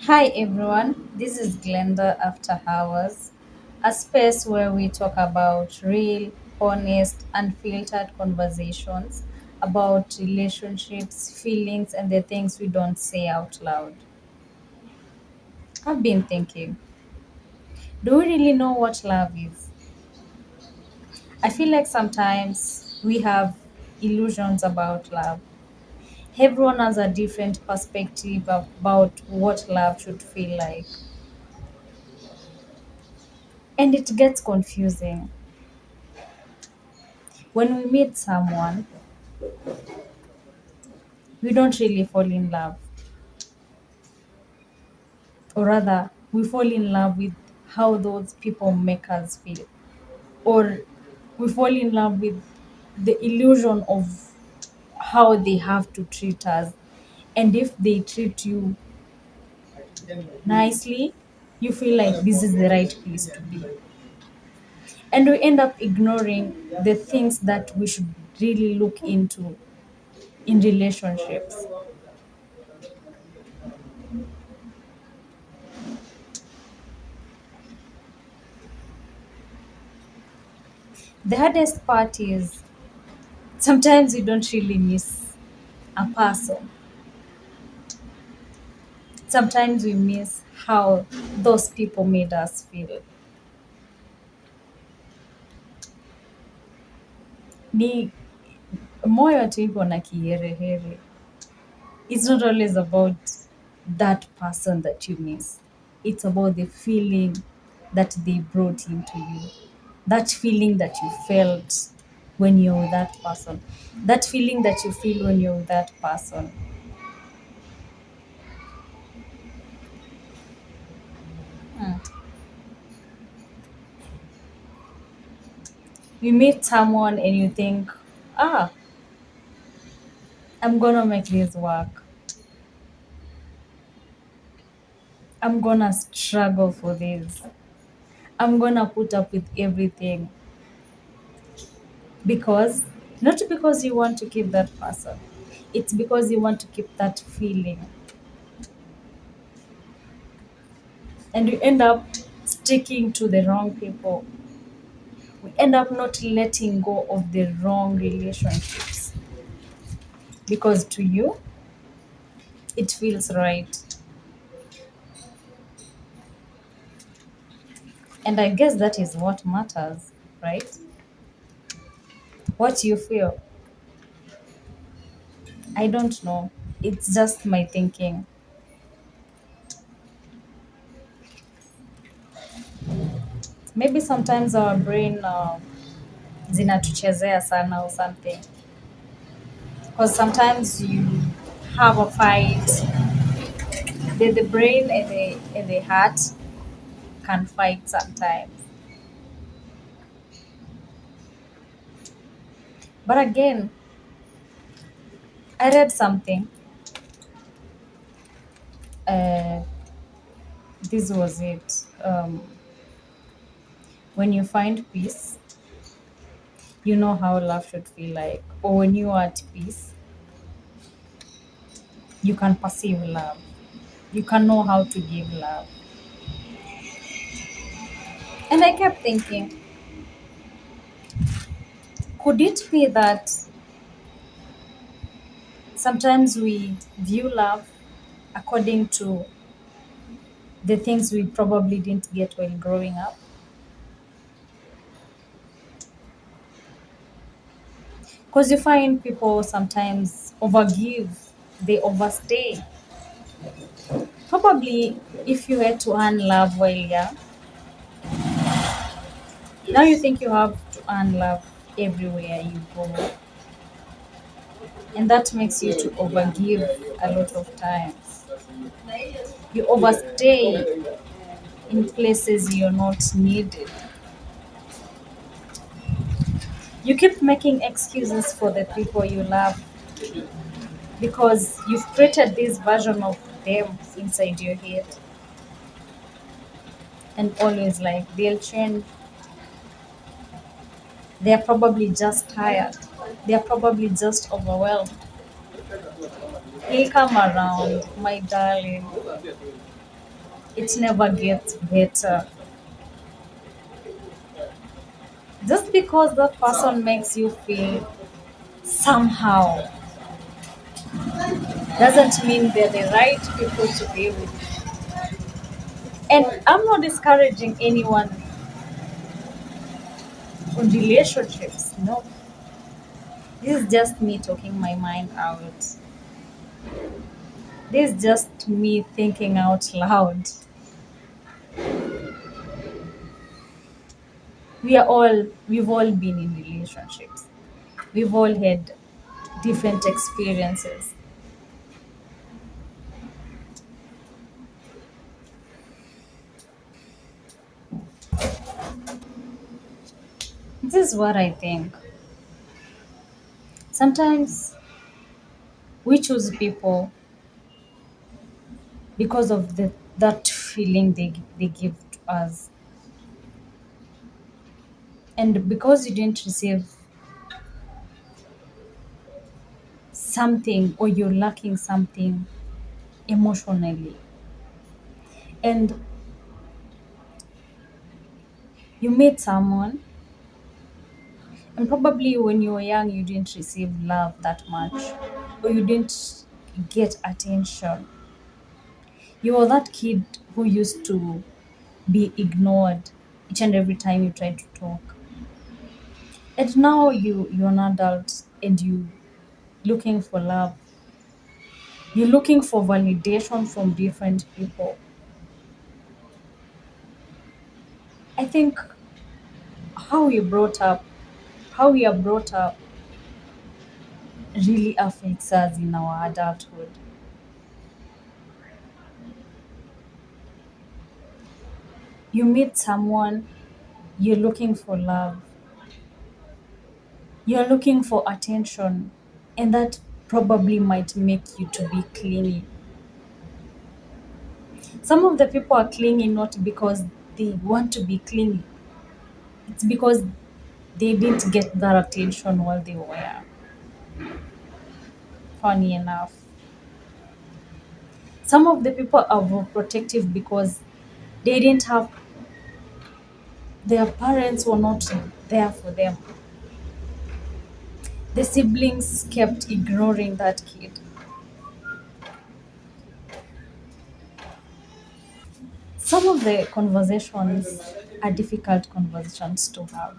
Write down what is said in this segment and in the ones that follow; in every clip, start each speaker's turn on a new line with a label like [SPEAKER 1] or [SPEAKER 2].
[SPEAKER 1] Hi everyone, this is Glenda After Hours, a space where we talk about real, honest, unfiltered conversations about relationships, feelings, and the things we don't say out loud. I've been thinking, do we really know what love is? I feel like sometimes we have illusions about love. Everyone has a different perspective about what love should feel like, and it gets confusing. When we meet someone, we don't really fall in love, or rather, we fall in love with how those people make us feel, or we fall in love with the illusion of how they have to treat us. And if they treat you nicely, you feel like this is the right place to be. And we end up ignoring the things that we should really look into in relationships. The hardest part is sometimes we don't really miss a person. Sometimes we miss how those people made us feel. Ni moyo tu iko na kiherehere. It's not always about that person that you miss. It's about the feeling that they brought into you. That feeling that you felt when you're with that person. That feeling that you feel when you're with that person. Hmm. You meet someone and you think, ah, I'm gonna make this work. I'm gonna struggle for this. I'm gonna put up with everything because not because you want to keep that person, it's because you want to keep that feeling, and you end up sticking to the wrong people. We end up not letting go of the wrong relationships because to you it feels right. And I guess that is what matters, right? What you feel, I don't know. It's just my thinking. Maybe sometimes our brain zinatuchezea sana or something, because sometimes you have a fight, the brain and the heart can fight sometimes. But again, I read something. Uh, this was it. When you find peace, you know how love should feel like. Or when you are at peace, you can perceive love. You can know how to give love. And I kept thinking, could it be that sometimes we view love according to the things we probably didn't get while growing up? Because you find people sometimes overgive, they overstay. Probably if you had to earn love while young, now you think you have to earn love everywhere you go. And that makes you to overgive a lot of times. You overstay in places you're not needed. You keep making excuses for the people you love because you've created this version of them inside your head, and always like they'll change. They're probably just tired. They're probably just overwhelmed. He'll come around, my darling. It never gets better. Just because that person makes you feel somehow doesn't mean they're the right people to be with. And I'm not discouraging anyone on relationships. No, this is just me talking my mind out. This is just me thinking out loud. We've all been in relationships. We've all had different experiences. This is what I think. Sometimes we choose people because of that feeling they give to us. And because you didn't receive something or you're lacking something emotionally. And you meet someone, and probably when you were young, you didn't receive love that much, or you didn't get attention. You were that kid who used to be ignored each and every time you tried to talk. And now you're an adult and you looking for love. You're looking for validation from different people. I think how we brought up, how we are brought up really affects us in our adulthood. You meet someone, you're looking for love, you're looking for attention, and that probably might make you to be clingy. Some of the people are clingy not because they want to be clingy, it's because they didn't get that attention while they were young. Funny enough. Some of the people are overprotective because they didn't have, their parents were not there for them. The siblings kept ignoring that kid. Some of the conversations are difficult conversations to have,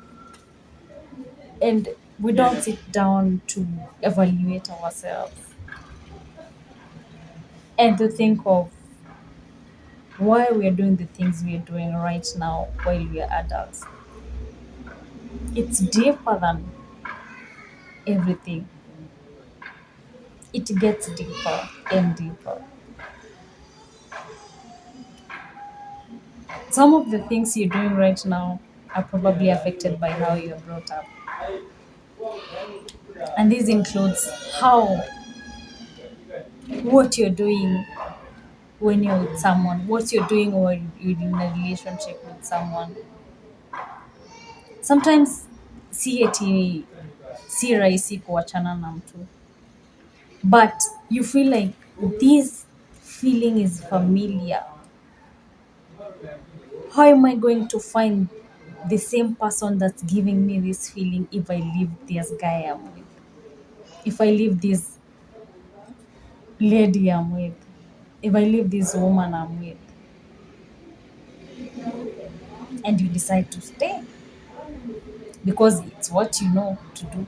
[SPEAKER 1] and we don't sit down to evaluate ourselves and to think of why we are doing the things we are doing right now while we are adults. It's deeper than everything, it gets deeper and deeper. Some of the things you're doing right now are probably affected by how you're brought up. And this includes how, what you're doing when you're with someone, what you're doing when you're in a relationship with someone. Sometimes si eti si rahisi kuachana na mtu, but you feel like this feeling is familiar. How am I going to find the same person that's giving me this feeling if I leave this guy I'm with? If I leave this lady I'm with? If I leave this woman I'm with? And you decide to stay because it's what you know to do.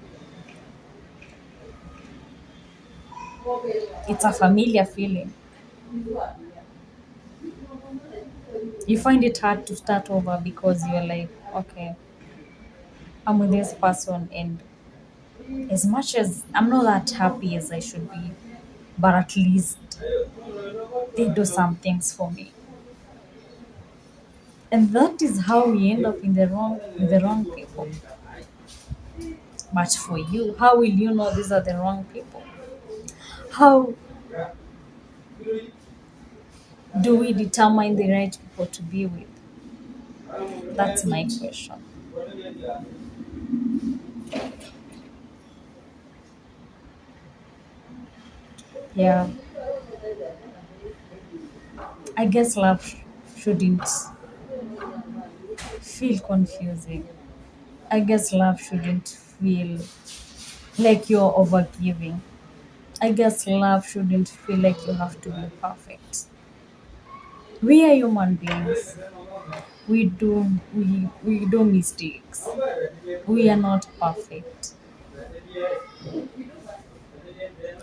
[SPEAKER 1] It's a familiar feeling. You find it hard to start over because you're like, okay, I'm with this person, and as much as I'm not that happy as I should be, but at least they do some things for me. And that is how we end up in the wrong with the wrong people. But for you, how will you know these are the wrong people? How do we determine the right people to be with? That's my question. Yeah, I guess love. shouldn't feel confusing. I guess love shouldn't feel like you're overgiving. I guess love shouldn't feel like you have to be perfect. We are human beings. We do mistakes. We are not perfect.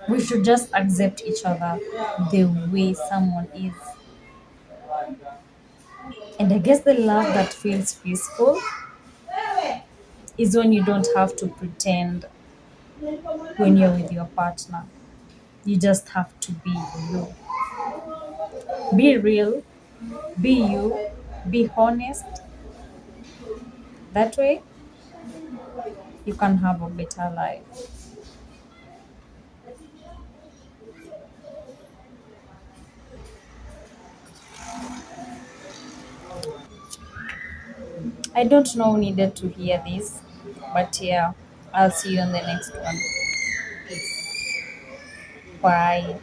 [SPEAKER 1] We should just accept each other the way someone is. And I guess the love that feels peaceful is when you don't have to pretend when you're with your partner. You just have to be you. Be real, be you, be honest. That way, you can have a better life. I don't know who needed to hear this, but yeah, I'll see you on the next one. Bye.